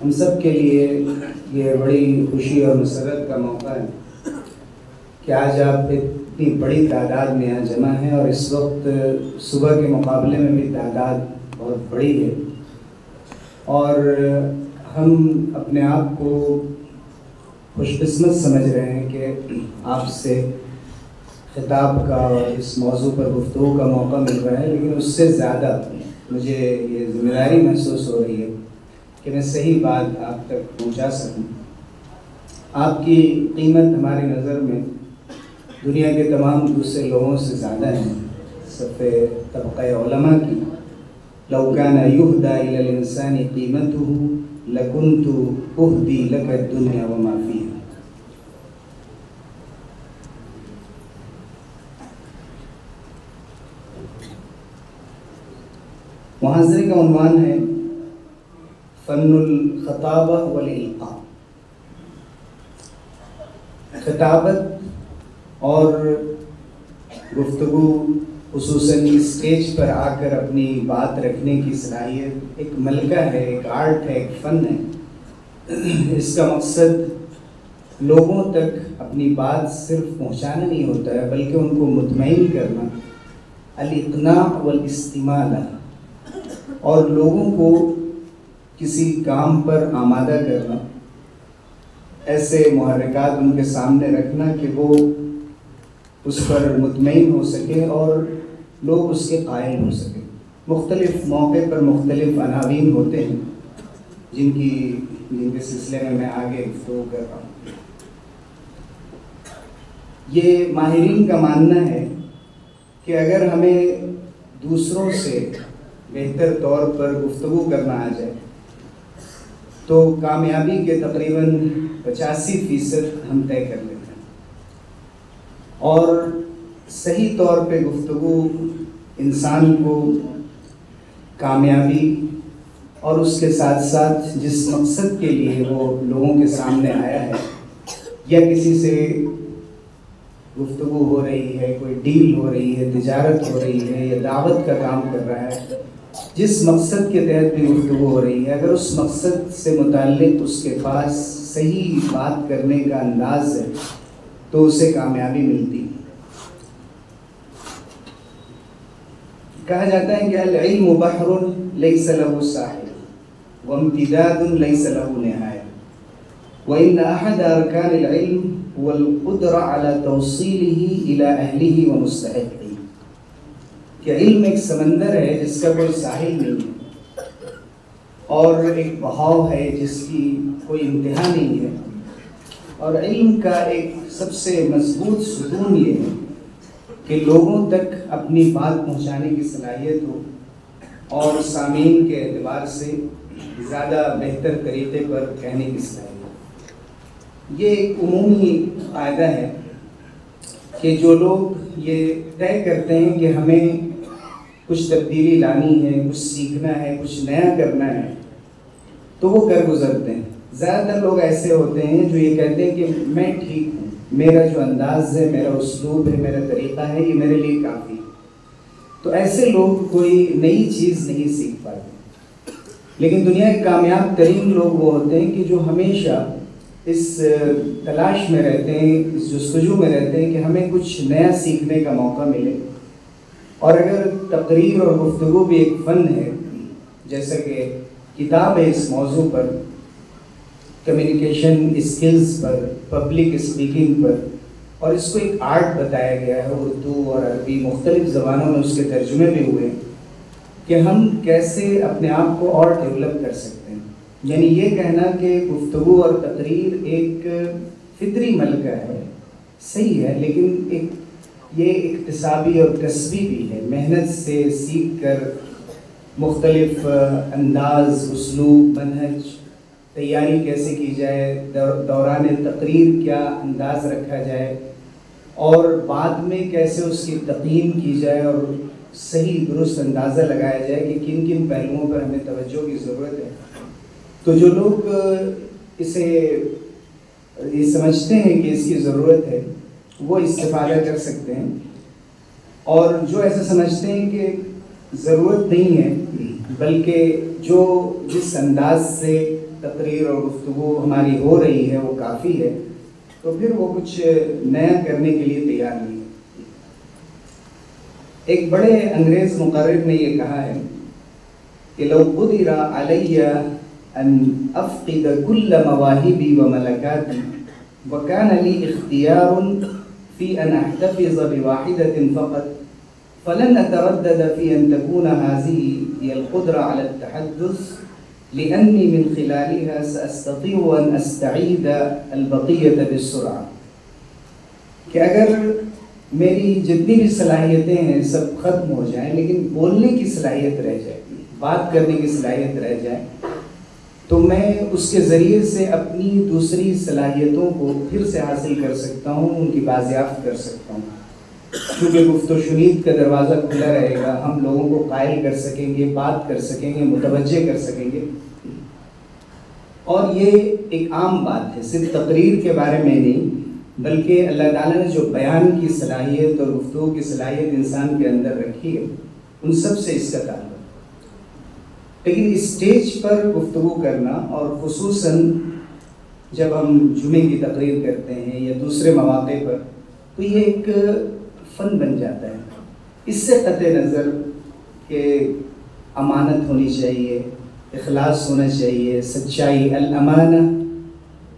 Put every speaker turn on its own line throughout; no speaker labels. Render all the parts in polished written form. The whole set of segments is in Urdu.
ہم سب کے لیے یہ بڑی خوشی اور مسرت کا موقع ہے کہ آج آپ اتنی بڑی تعداد میں یہاں جمع ہیں، اور اس وقت صبح کے مقابلے میں بھی تعداد بہت بڑی ہے، اور ہم اپنے آپ کو خوش قسمت سمجھ رہے ہیں کہ آپ سے خطاب کا اور اس موضوع پر گفتگو کا موقع مل رہا ہے، لیکن اس سے زیادہ مجھے یہ ذمہ داری محسوس ہو رہی ہے کہ میں صحیح بات آپ تک پہنچا سکوں۔ آپ کی قیمت ہماری نظر میں دنیا کے تمام دوسرے لوگوں سے زیادہ ہے، صفِ طبقہ علماء کی۔ لو کان یہدی الی الانسان قیمتہ لکنت اہدی لک الدنیا وما فیہا۔ محاضرے کا عنوان ہے فن الخطابہ والالقاء۔ خطابت اور گفتگو، خصوصاً اسٹیج پر آ کر اپنی بات رکھنے کی صلاحیت ایک ملکہ ہے، ایک آرٹ ہے، ایک فن ہے۔ اس کا مقصد لوگوں تک اپنی بات صرف پہنچانا نہیں ہوتا ہے، بلکہ ان کو مطمئن کرنا، الاقناع والاستماع لہ، اور لوگوں کو کسی کام پر آمادہ کرنا، ایسے محرکات ان کے سامنے رکھنا کہ وہ اس پر مطمئن ہو سکے اور لوگ اس کے قائل ہو سکیں۔ مختلف موقع پر مختلف عناوین ہوتے ہیں جن کے سلسلے میں آگے گفتگو کر رہا ہوں۔ یہ ماہرین کا ماننا ہے کہ اگر ہمیں دوسروں سے بہتر طور پر گفتگو کرنا آ جائے تو کامیابی کے تقریباً 85% ہم طے کر لیتے ہیں، اور صحیح طور پہ گفتگو انسان کو کامیابی اور اس کے ساتھ ساتھ جس مقصد کے لیے وہ لوگوں کے سامنے آیا ہے، یا کسی سے گفتگو ہو رہی ہے، کوئی ڈیل ہو رہی ہے، تجارت ہو رہی ہے، یا دعوت کا کام کر رہا ہے، جس مقصد کے تحت بھی گفتگو ہو رہی ہے، اگر اس مقصد سے متعلق اس کے پاس صحیح بات کرنے کا انداز ہے تو اسے کامیابی ملتی ہے۔ کہا جاتا ہے کہ العلم بحر لیس له ساحل وامتداد لیس له نهایہ، وإن أحد أركان العلم هو القدرة على توصيله إلى أهله ومستحقه، کہ علم ایک سمندر ہے جس کا کوئی ساحل نہیں ہے، اور ایک بہاؤ ہے جس کی کوئی انتہا نہیں ہے، اور علم کا ایک سب سے مضبوط ستون یہ ہے کہ لوگوں تک اپنی بات پہنچانے کی صلاحیت ہو، اور سامعین کے اعتبار سے زیادہ بہتر طریقے پر کہنے کی صلاحیت۔ یہ ایک عمومی قاعدہ ہے کہ جو لوگ یہ طے کرتے ہیں کہ ہمیں کچھ تبدیلی لانی ہے، کچھ سیکھنا ہے، کچھ نیا کرنا ہے، تو وہ کر گزرتے ہیں۔ زیادہ تر لوگ ایسے ہوتے ہیں جو یہ کہتے ہیں کہ میں ٹھیک ہوں، میرا جو انداز ہے، میرا اسلوب ہے، میرا طریقہ ہے، یہ میرے لیے کافی ہے۔ تو ایسے لوگ کوئی نئی چیز نہیں سیکھ پاتے۔ لیکن دنیا کے کامیاب ترین لوگ وہ ہوتے ہیں کہ جو ہمیشہ اس تلاش میں رہتے ہیں، اس جستجو میں رہتے ہیں کہ ہمیں کچھ نیا سیکھنے کا موقع ملے۔ اور اگر تقریر اور گفتگو بھی ایک فن ہے، جیسا کہ کتاب ہے اس موضوع پر، کمیونیکیشن اسکلز پر، پبلک اسپیکنگ پر، اور اس کو ایک آرٹ بتایا گیا ہے، اردو اور عربی مختلف زبانوں میں اس کے ترجمے بھی ہوئے کہ ہم کیسے اپنے آپ کو اور ڈیولپ کر سکتے ہیں۔ یعنی یہ کہنا کہ گفتگو اور تقریر ایک فطری ملکہ ہے، صحیح ہے، لیکن یہ اکتسابی اور کسبی بھی ہے۔ محنت سے سیکھ کر مختلف انداز، اسلوب، منہج، تیاری کیسے کی جائے، دوران تقریر کیا انداز رکھا جائے، اور بعد میں کیسے اس کی تقییم کی جائے اور صحیح درست اندازہ لگایا جائے کہ کن کن پہلوؤں پر ہمیں توجہ کی ضرورت ہے۔ تو جو لوگ اسے یہ سمجھتے ہیں کہ اس کی ضرورت ہے وہ استفادہ کر سکتے ہیں، اور جو ایسا سمجھتے ہیں کہ ضرورت نہیں ہے بلکہ جو جس انداز سے تقریر اور گفتگو ہماری ہو رہی ہے وہ کافی ہے، تو پھر وہ کچھ نیا کرنے کے لیے تیار نہیں ہے۔ ایک بڑے انگریز مقرر نے یہ کہا ہے کہ لو قدر علی ان افقد کل مواہبی و ملکاتی وکان لی اختیار فی ان احتفظ بواحدۃ فقط فلن اتردد فی ان تکون هذه هي القدرة على التحدث لأني من خلالها سأستطيع أن أستعيد البقية بالسرعة۔ کہ اگر میری جتنی بھی صلاحیتیں ہیں سب ختم ہو جائیں لیکن بولنے کی صلاحیت رہ جائے، بات کرنے کی صلاحیت رہ جائے، تو میں اس کے ذریعے سے اپنی دوسری صلاحیتوں کو پھر سے حاصل کر سکتا ہوں، ان کی بازیافت کر سکتا ہوں، کیونکہ گفت و شنید کا دروازہ کھلا رہے گا، ہم لوگوں کو قائل کر سکیں گے، بات کر سکیں گے، متوجہ کر سکیں گے۔ اور یہ ایک عام بات ہے، صرف تقریر کے بارے میں نہیں بلکہ اللہ تعالیٰ نے جو بیان کی صلاحیت اور گفتگو کی صلاحیت انسان کے اندر رکھی ہے ان سب سے اس کا تعلق۔ لیکن اسٹیج پر گفتگو کرنا اور خصوصاً جب ہم جمعے کی تقریر کرتے ہیں یا دوسرے مواقع پر، تو یہ ایک فن بن جاتا ہے۔ اس سے قطع نظر کہ امانت ہونی چاہیے، اخلاص ہونا چاہیے، سچائی، الامانہ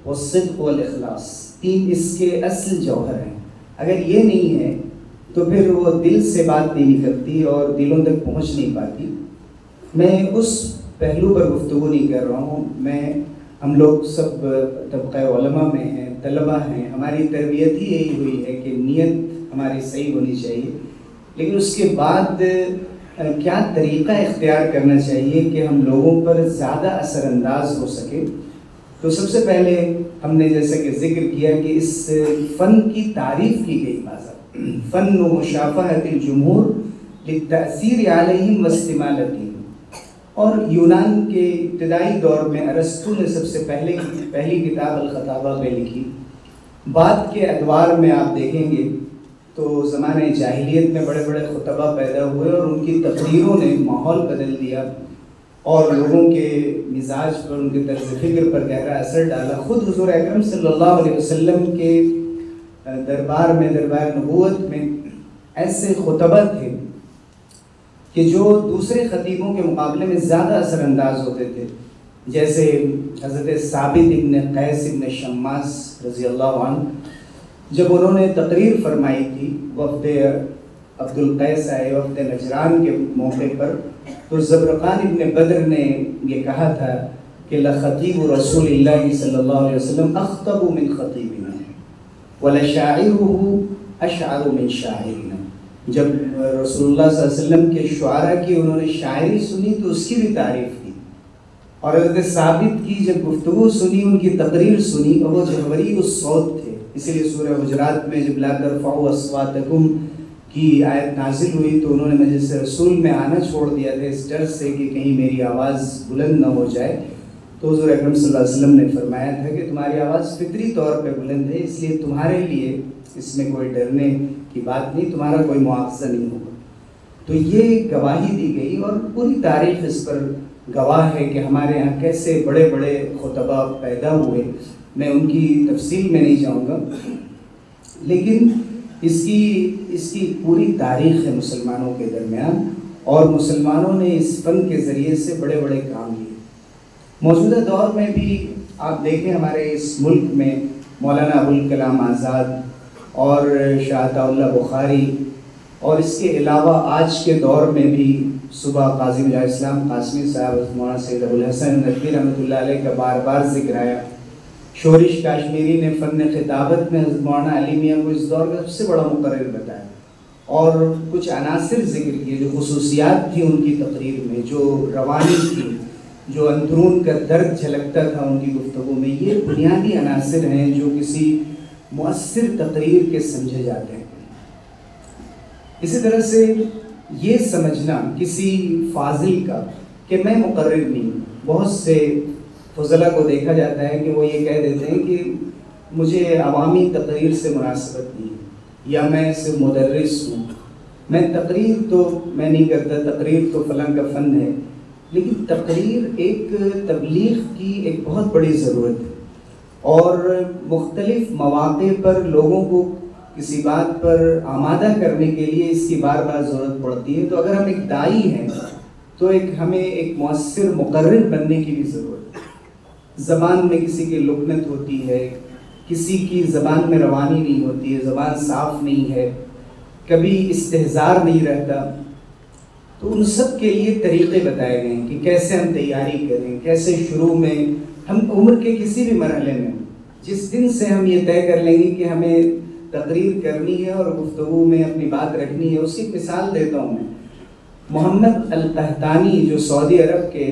والصدق والاخلاص، تین اس کے اصل جوہر ہیں۔ اگر یہ نہیں ہے تو پھر وہ دل سے بات نہیں نکلتی اور دلوں تک پہنچ نہیں پاتی۔ میں اس پہلو پر گفتگو نہیں کر رہا ہوں، ہم لوگ سب طبقہ علماء میں ہیں، طلباء ہیں، ہماری تربیت ہی یہی ہوئی ہے کہ نیت ہماری صحیح ہونی چاہیے، لیکن اس کے بعد کیا طریقہ اختیار کرنا چاہیے کہ ہم لوگوں پر زیادہ اثر انداز ہو سکے۔ تو سب سے پہلے ہم نے جیسا کہ ذکر کیا کہ اس فن کی تعریف کی گئی بازار، فن و مشافہۃ الجمہور للتأثیر علیہم واستمالتہم۔ اور یونان کے ابتدائی دور میں ارسطو نے سب سے پہلی کتاب الخطابہ پہ لکھی۔ بعد کے ادوار میں آپ دیکھیں گے تو زمانۂ جاہلیت میں بڑے بڑے خطبہ پیدا ہوئے اور ان کی تقریروں نے ماحول بدل دیا اور لوگوں کے مزاج پر، ان کے طرز فکر پر گہرا اثر ڈالا۔ خود حضور اکرم صلی اللہ علیہ وسلم کے دربار میں، دربار نبوت میں ایسے خطبہ تھے کہ جو دوسرے خطیبوں کے مقابلے میں زیادہ اثر انداز ہوتے تھے، جیسے حضرت ثابت ابن قیس ابن شماس رضی اللہ عنہ، جب انہوں نے تقریر فرمائی تھی وفد عبد القیس آئے وفد نجران کے موقع پر، تو زبرقان ابن بدر نے یہ کہا تھا کہ لخطیب رسول اللہ صلی اللہ علیہ وسلم اخطب من خطیبنا ولشاعرہ اشعر من شاعرنا۔ جب رسول اللہ صلی اللہ علیہ وسلم کے شعراء کی انہوں نے شاعری سنی تو اس کی بھی تعریف کی، اور حضرت ثابت کی جب گفتگو سنی، ان کی تقریر سنی، اور وہ جہوری الصوت تھے۔ اسی لیے سورہ حجرات میں جب لا ترفعوا اصواتکم کی آیت نازل ہوئی تو انہوں نے مجلس رسول میں آنا چھوڑ دیا تھا اس ڈر سے کہ کہیں میری آواز بلند نہ ہو جائے۔ تو حضور اکرم صلی اللہ علیہ وسلم نے فرمایا تھا کہ تمہاری آواز فطری طور پہ بلند ہے، اس لیے تمہارے لیے اس میں کوئی ڈرنے کی بات نہیں، تمہارا کوئی مواخذہ نہیں ہوگا۔ تو یہ گواہی دی گئی اور پوری تاریخ اس پر گواہ ہے کہ ہمارے یہاں کیسے بڑے بڑے خطبہ پیدا ہوئے۔ میں ان کی تفصیل میں نہیں جاؤں گا، لیکن اس کی پوری تاریخ ہے مسلمانوں کے درمیان، اور مسلمانوں نے اس فن کے ذریعے سے بڑے بڑے کام کیے۔ موجودہ دور میں بھی آپ دیکھیں ہمارے اس ملک میں مولانا ابوالکلام آزاد اور شاہ عطا اللہ بخاری، اور اس کے علاوہ آج کے دور میں بھی صبح قاضی مجاہد اسلام قاسمی صاحب، مولانا سید ابوالحسن ندوی رحمۃ اللہ علیہ کا بار بار ذکر آیا۔ شورش کاشمیری نے فن خطابت میں حضرت مولانا علی میاں کو اس دور کا سب سے بڑا مقرر بتایا، اور کچھ عناصر ذکر کیے جو خصوصیات تھی ان کی تقریر میں، جو روانی تھی، جو اندرون کا درد جھلکتا تھا ان کی گفتگو میں۔ یہ بنیادی عناصر ہیں جو کسی مؤثر تقریر کے سمجھے جاتے ہیں۔ اسی طرح سے یہ سمجھنا کسی فاضل کا کہ میں مقرر نہیں ہوں، بہت سے فضلاء کو دیکھا جاتا ہے کہ وہ یہ کہہ دیتے ہیں کہ مجھے عوامی تقریر سے مناسبت نہیں ہے، یا میں صرف مدرس ہوں، میں تقریر تو میں نہیں کرتا، تقریر تو فلاں کا فن ہے۔ لیکن تقریر ایک تبلیغ کی ایک بہت بڑی ضرورت ہے، اور مختلف مواقع پر لوگوں کو کسی بات پر آمادہ کرنے کے لیے اس کی بار بار ضرورت پڑتی ہے۔ تو اگر ہم ایک داعی ہیں تو ہمیں ایک مؤثر مقرر بننے کی بھی ضرورت ہے۔ زبان میں کسی کی لکنت ہوتی ہے، کسی کی زبان میں روانی نہیں ہوتی ہے، زبان صاف نہیں ہے، کبھی استحضار نہیں رہتا، تو ان سب کے لیے طریقے بتائے گئے ہیں کہ کیسے ہم تیاری کریں، کیسے شروع میں ہم عمر کے کسی بھی مرحلے میں جس دن سے ہم یہ طے کر لیں گے کہ ہمیں تقریر کرنی ہے اور گفتگو میں اپنی بات رکھنی ہے۔ اس کی مثال دیتا ہوں میں، محمد القحطانی جو سعودی عرب کے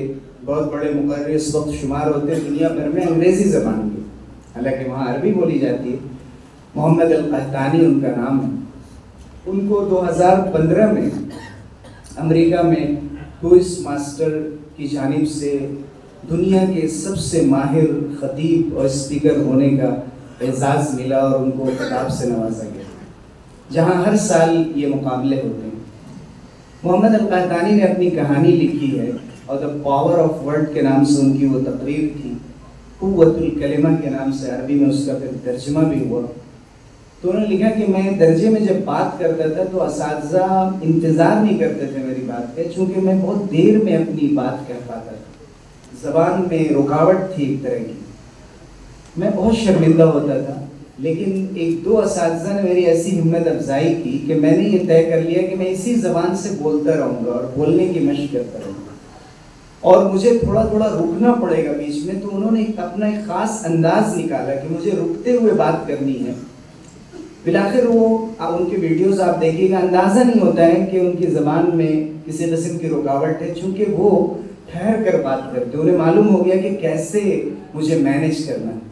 بہت بڑے مقرر اس وقت شمار ہوتے ہیں دنیا بھر میں انگریزی زبان کے، حالانکہ وہاں عربی بولی جاتی ہے، محمد القحطانی ان کا نام ہے۔ ان کو 2015 میں امریکہ میں ٹوئس ماسٹر کی جانب سے دنیا کے سب سے ماہر خطیب اور اسپیکر ہونے کا اعزاز ملا اور ان کو خطاب سے نوازا گیا، جہاں ہر سال یہ مقابلے ہوتے ہیں۔ محمد القحطانی نے اپنی کہانی لکھی ہے اور دا پاور آف ورڈ کے نام سے ان کی وہ تقریر تھی، قوت الکلمہ کے نام سے عربی میں اس کا پھر ترجمہ بھی ہوا۔ تو انہوں نے لکھا کہ میں درجے میں جب بات کرتا تھا تو اساتذہ انتظار نہیں کرتے تھے میری بات کا، چونکہ میں بہت دیر میں اپنی بات کہہ پاتا تھا، زبان میں رکاوٹ تھی ایک طرح کی، میں بہت شرمندہ ہوتا تھا۔ لیکن ایک دو اساتذہ نے میری ایسی ہمت افزائی کی کہ میں نے یہ طے کر لیا کہ میں اسی زبان سے بولتا رہوں گا اور بولنے کی مشق کرتا رہوں گا، اور مجھے تھوڑا تھوڑا رکنا پڑے گا بیچ میں۔ تو انہوں نے اپنا ایک خاص انداز نکالا کہ مجھے رکتے ہوئے بات کرنی ہے۔ بالآخر وہ ان کی ویڈیوز آپ دیکھیے گا، اندازہ نہیں ہوتا ہے کہ ان کی زبان میں کسی قسم کی رکاوٹ ہے، چونکہ وہ ٹھہر کر بات کرتے، انہیں معلوم ہو گیا کہ کیسے مجھے مینیج کرنا ہے۔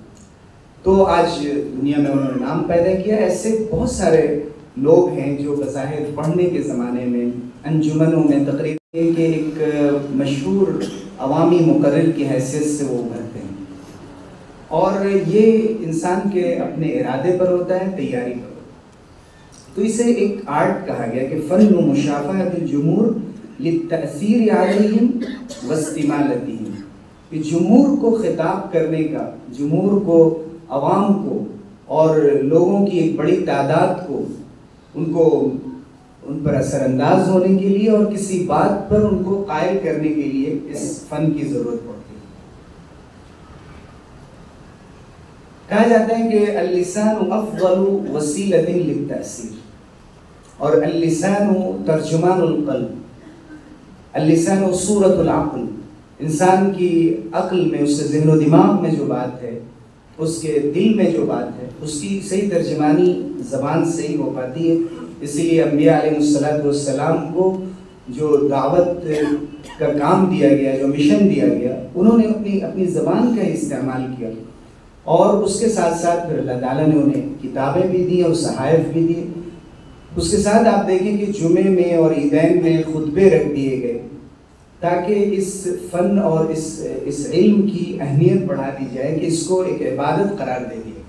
تو آج دنیا میں انہوں نے نام پیدا کیا۔ ایسے بہت سارے لوگ ہیں جو بظاہر پڑھنے کے زمانے میں انجمنوں میں تقریر کے ایک مشہور عوامی مقرر کی حیثیت سے وہ ابھرتے ہیں، اور یہ انسان کے اپنے ارادے پر ہوتا ہے، تیاری پر ہوتا ہے۔ تو اسے ایک آرٹ کہا گیا کہ فن مشافہۃ الجمہور للتأثیر علیہم واستمالتہم، کہ جمہور کو خطاب کرنے کا، جمہور کو، عوام کو اور لوگوں کی ایک بڑی تعداد کو ان پر اثر انداز ہونے کے لیے اور کسی بات پر ان کو قائل کرنے کے لیے اس فن کی ضرورت پڑتی ہے۔ کہا جاتا ہے کہ اللسان افضل وسیلۃ للتأثیر، اور اللسان ترجمان القلب، اللسان صورت العقل، انسان کی عقل میں، اس کے ذہن و دماغ میں جو بات ہے، اس کے دل میں جو بات ہے، اس کی صحیح ترجمانی زبان سے ہی ہو پاتی ہے۔ اسی لیے انبیاء علیہ السلام کو جو دعوت کا کام دیا گیا، جو مشن دیا گیا، انہوں نے اپنی زبان کا استعمال کیا، اور اس کے ساتھ ساتھ پھر اللہ تعالیٰ نے انہیں کتابیں بھی دی اور صحائف بھی دی۔ اس کے ساتھ آپ دیکھیں کہ جمعے میں اور عیدین میں خطبے رکھ دیے گئے تاکہ اس فن اور اس علم کی اہمیت بڑھا دی جائے کہ اس کو ایک عبادت قرار دے دیا۔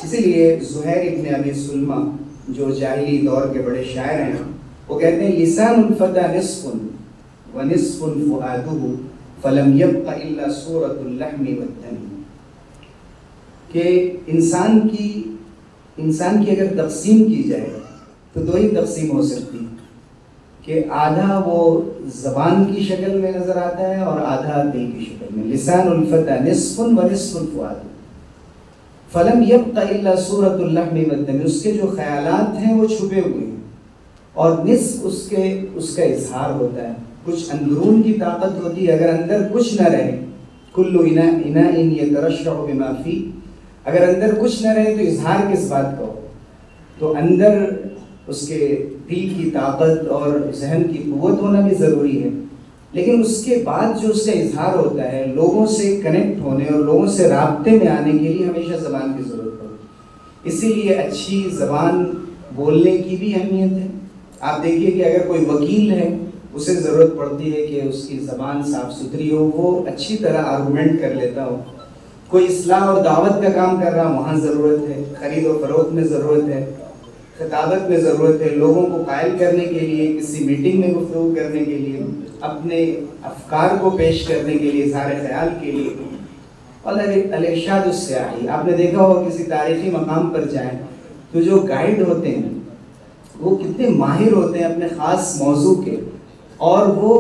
اسی لیے زہیر ابن ابی سلمہ جو جاہلی دور کے بڑے شاعر ہیں، وہ کہتے ہیں لسان الفتى نصف ونصف فؤادہ فلم يبق الا صورۃ اللحم والدم، کہ انسان کی اگر تقسیم کی جائے تو دو ہی تقسیم ہو سکتی ہے، کہ آدھا وہ زبان کی شکل میں نظر آتا ہے اور آدھا دل کی شکل میں۔ لسان الفتى نصف ونصف الفؤاد فلم يبق الا صورۃ اللحم والدم، اس کے جو خیالات ہیں وہ چھپے ہوئے ہیں، اور نصف اس کا اظہار ہوتا ہے، کچھ اندرون کی طاقت ہوتی ہے۔ اگر اندر کچھ نہ رہے، کل اناء یترشح بما فیہ، اگر اندر کچھ نہ رہے تو اظہار کس بات کا ہو؟ تو اندر اس کے دل کی طاقت اور ذہن کی قوت ہونا بھی ضروری ہے، لیکن اس کے بعد جو اس کا اظہار ہوتا ہے، لوگوں سے کنیکٹ ہونے اور لوگوں سے رابطے میں آنے کے لیے ہمیشہ زبان کی ضرورت پڑتی ہے۔ اسی لیے اچھی زبان بولنے کی بھی اہمیت ہے۔ آپ دیکھیے کہ اگر کوئی وکیل ہے، اسے ضرورت پڑتی ہے کہ اس کی زبان صاف ستھری ہو، وہ اچھی طرح آرگومنٹ کر لیتا ہو۔ کوئی اصلاح اور دعوت کا کام کر رہا، وہاں ضرورت ہے، خرید و فروخت میں ضرورت ہے، خطابت میں ضرورت ہے، لوگوں کو قائل کرنے کے لیے، کسی میٹنگ میں گفتگو کرنے کے لیے، اپنے افکار کو پیش کرنے کے لیے، اظہار خیال کے لیے. اور الارشاد السیاحی، آپ نے دیکھا ہوگا کسی تاریخی مقام پر جائیں تو جو گائیڈ ہوتے ہیں وہ کتنے ماہر ہوتے ہیں اپنے خاص موضوع کے، اور وہ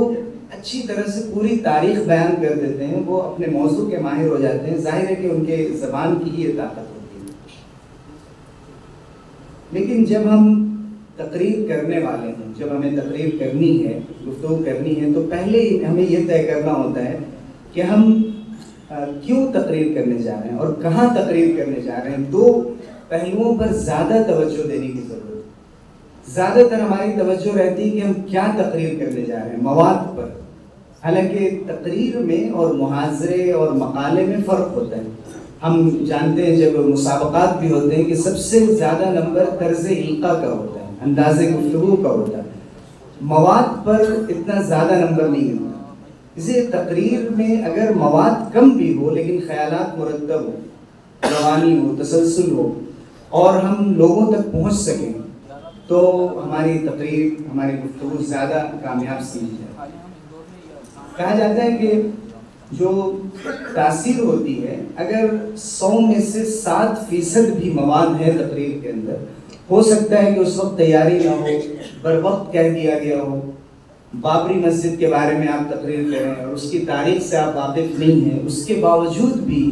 اچھی طرح سے پوری تاریخ بیان کر دیتے ہیں، وہ اپنے موضوع کے ماہر ہو جاتے ہیں. ظاہر ہے کہ ان کے زبان کی یہ طاقت ہوتی ہے. لیکن جب ہم تقریر کرنے والے ہیں، جب ہمیں تقریر کرنی ہے، گفتگو کرنی ہے، تو پہلے ہمیں یہ طے کرنا ہوتا ہے کہ ہم کیوں تقریر کرنے جا رہے ہیں اور کہاں تقریر کرنے جا رہے ہیں. دو پہلوؤں پر زیادہ توجہ دینے کی ضرورت ہے. زیادہ تر ہماری توجہ رہتی ہے کہ ہم کیا تقریر کرنے جا رہے ہیں، مواد پر. حالانکہ تقریر میں اور محاضرے اور مقالے میں فرق ہوتا ہے. ہم جانتے ہیں جب مسابقات بھی ہوتے ہیں کہ سب سے زیادہ نمبر طرز القاء کا ہوتا ہے، انداز گفتگو کا ہوتا ہے. مواد پر اتنا زیادہ نمبر نہیں ہوتا. اسے تقریر میں اگر مواد کم بھی ہو لیکن خیالات مرتب ہو، روانی ہو، تسلسل ہو، اور ہم لوگوں تک پہنچ سکیں تو ہماری تقریر، ہماری گفتگو زیادہ کامیاب سمجھی جائے. کہا جاتا ہے کہ جو تاثیر ہوتی ہے، اگر 100 میں سے 7% بھی مواد ہے تقریر کے اندر، ہو سکتا ہے کہ اس وقت تیاری نہ ہو، بر وقت کہہ دیا گیا ہو. بابری مسجد کے بارے میں آپ تقریر کریں اور اس کی تاریخ سے آپ واقف نہیں ہیں، اس کے باوجود بھی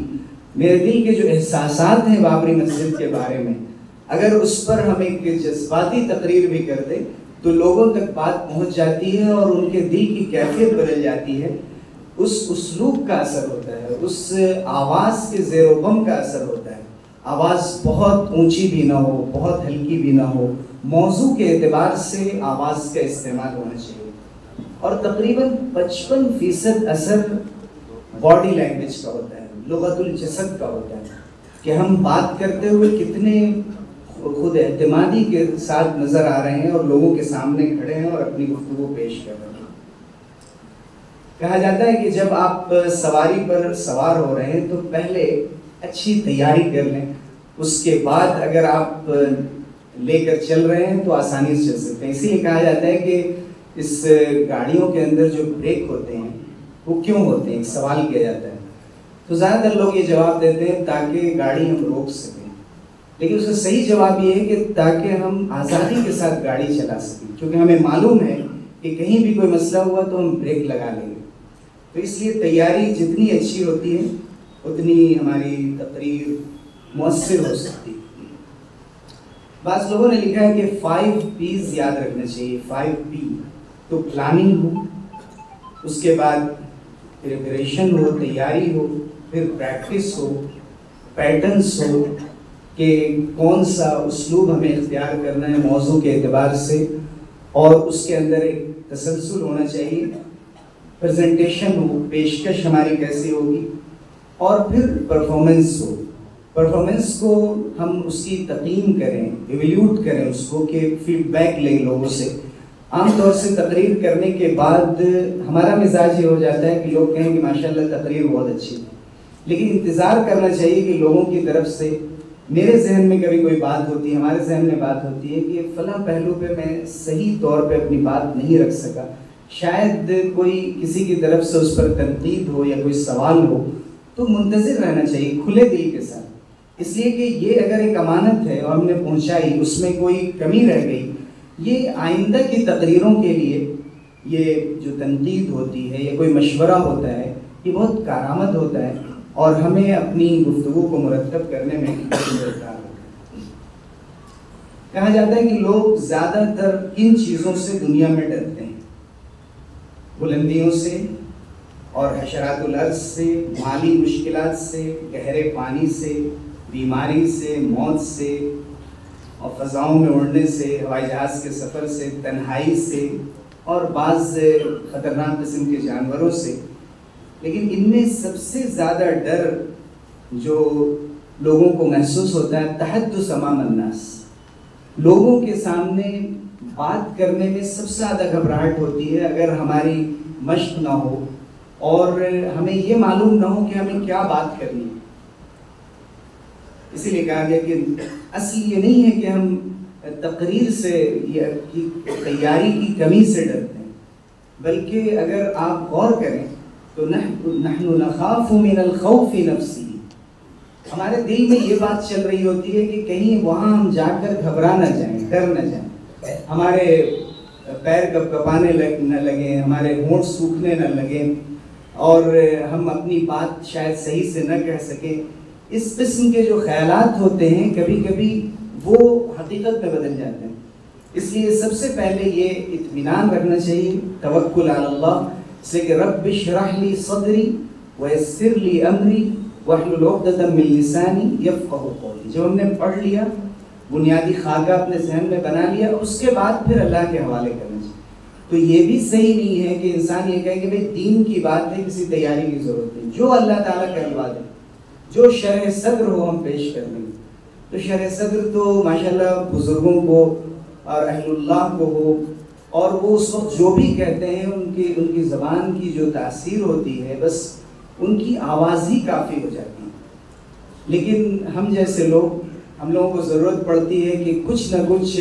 میرے دل کے جو احساسات ہیں بابری مسجد کے بارے میں، اگر اس پر ہم ایک جذباتی تقریر بھی کر دیں تو لوگوں تک بات پہنچ جاتی ہے اور ان کے دل کی کیفیت بدل جاتی ہے. اس اسلوب کا اثر ہوتا ہے، اس آواز کے زیر و بم کا اثر ہوتا ہے. آواز بہت اونچی بھی نہ ہو، بہت ہلکی بھی نہ ہو، موضوع کے اعتبار سے آواز کا استعمال ہونا چاہیے. اور تقریباً 55% اثر باڈی لینگویج کا ہوتا ہے، لغت الجسد کا ہوتا ہے، کہ ہم بات کرتے ہوئے کتنے خود اعتمادی کے ساتھ نظر آ رہے ہیں اور لوگوں کے سامنے کھڑے ہیں اور اپنی گفتگو پیش کر رہے ہیں. کہا جاتا ہے کہ جب آپ سواری پر سوار ہو رہے ہیں تو پہلے اچھی تیاری کر لیں، اس کے بعد اگر آپ لے کر چل رہے ہیں تو آسانی سے چل سکتے ہیں. اسی لیے کہا جاتا ہے کہ اس گاڑیوں کے اندر جو بریک ہوتے ہیں وہ کیوں ہوتے ہیں، ایک سوال کیا جاتا ہے. تو زیادہ تر لوگ یہ جواب دیتے ہیں تاکہ گاڑی ہم روک سکیں، لیکن اس کا صحیح جواب یہ ہے کہ تاکہ ہم آزادی کے ساتھ گاڑی چلا سکیں، کیونکہ ہمیں معلوم ہے کہ کہیں بھی کوئی مسئلہ ہوا تو ہم بریک لگا لیں گے. تو اس لیے تیاری جتنی اچھی ہوتی ہے اتنی ہماری تقریر مؤثر ہو سکتی ہے. بعض لوگوں نے لکھا ہے کہ 5 P's یاد رکھنا چاہیے. 5 P تو پلاننگ ہو، اس کے بعد پریپریشن ہو، تیاری ہو، پھر پریکٹس ہو، پیٹرنس ہو کہ کون سا اسلوب ہمیں اختیار کرنا ہے موضوع کے اعتبار سے، اور اس کے اندر ایک تسلسل ہونا چاہیے، پریزنٹیشن ہو، پیشکش ہماری کیسی ہوگی، اور پھر پرفارمنس ہو. پرفارمنس کو ہم اس کی تقییم کریں، ایویلیوٹ کریں اس کو، کہ فیڈ بیک لیں لوگوں سے. عام طور سے تقریر کرنے کے بعد ہمارا مزاج یہ ہو جاتا ہے کہ لوگ کہیں کہ ماشاءاللہ تقریر بہت اچھی ہے، لیکن انتظار کرنا چاہیے کہ لوگوں کی طرف سے، میرے ذہن میں کبھی کوئی بات ہوتی ہے، ہمارے ذہن میں بات ہوتی ہے کہ فلاں پہلو پہ میں صحیح طور پہ اپنی بات نہیں رکھ سکا، شاید کوئی کسی کی طرف سے اس پر تنقید ہو یا کوئی سوال ہو، تو منتظر رہنا چاہیے کھلے دل کے ساتھ. اس لیے کہ یہ اگر ایک امانت ہے اور ہم نے پہنچائی، اس میں کوئی کمی رہ گئی، یہ آئندہ کی تقریروں کے لیے یہ جو تنقید ہوتی ہے یا کوئی مشورہ ہوتا ہے، یہ بہت کارآمد ہوتا ہے اور ہمیں اپنی گفتگو کو مرتب کرنے میں مددگار ہوتا ہے. کہا جاتا ہے کہ لوگ زیادہ تر کن چیزوں سے دنیا میں ڈرتے ہیں؟ بلندیوں سے اور حشرات الارض سے، مالی مشکلات سے، گہرے پانی سے، بیماری سے، موت سے، اور فضاؤں میں اڑنے سے، ہوائی جہاز کے سفر سے، تنہائی سے، اور بعض خطرناک قسم کے جانوروں سے. لیکن ان میں سب سے زیادہ ڈر جو لوگوں کو محسوس ہوتا ہے، تحدث امام الناس. لوگوں کے سامنے بات کرنے میں سب سے زیادہ گھبراہٹ ہوتی ہے اگر ہماری مشق نہ ہو اور ہمیں یہ معلوم نہ ہو کہ ہمیں کیا بات کرنی ہے. اسی لیے کہا گیا کہ اصل یہ نہیں ہے کہ ہم تقریر سے یا تیاری کی کمی سے ڈرتے ہیں، بلکہ اگر آپ غور کریں تو نحن نخاف من الخوف نفسی، ہمارے دل میں یہ بات چل رہی ہوتی ہے کہ کہیں وہاں ہم جا کر گھبرا نہ جائیں، ڈر نہ جائیں، ہمارے پیر کپ کپانے نہ لگیں، ہمارے ہونٹ سوکھنے نہ لگیں، اور ہم اپنی بات شاید صحیح سے نہ کہہ سکیں۔ اس قسم کے جو خیالات ہوتے ہیں کبھی کبھی وہ حقیقت میں بدل جاتے ہیں۔ اس لیے سب سے پہلے یہ اطمینان رکھنا چاہیے، توکل علی اللہ، اس لیے کہ رب اشرح لی صدری ویسر لی امری واحلل عقدۃ من لسانی یفقہوا قولی۔ جو ہم نے پڑھ لیا، بنیادی خاکہ اپنے ذہن میں بنا لیا، اس کے بعد پھر اللہ کے حوالے کرنا چاہیے۔ تو یہ بھی صحیح نہیں ہے کہ انسان یہ کہے کہ بھئی دین کی بات ہے، کسی تیاری کی ضرورت نہیں، جو اللہ تعالیٰ کہلوا دے، جو شرح صدر ہو ہم پیش کر دیں گے۔ تو شرح صدر تو ماشاءاللہ بزرگوں کو اور اہل اللہ کو ہو، اور وہ اس وقت جو بھی کہتے ہیں ان کی زبان کی جو تاثیر ہوتی ہے، بس ان کی آواز ہی کافی ہو جاتی ہے۔ لیکن ہم جیسے لوگ، ہم لوگوں کو ضرورت پڑتی ہے کہ کچھ نہ کچھ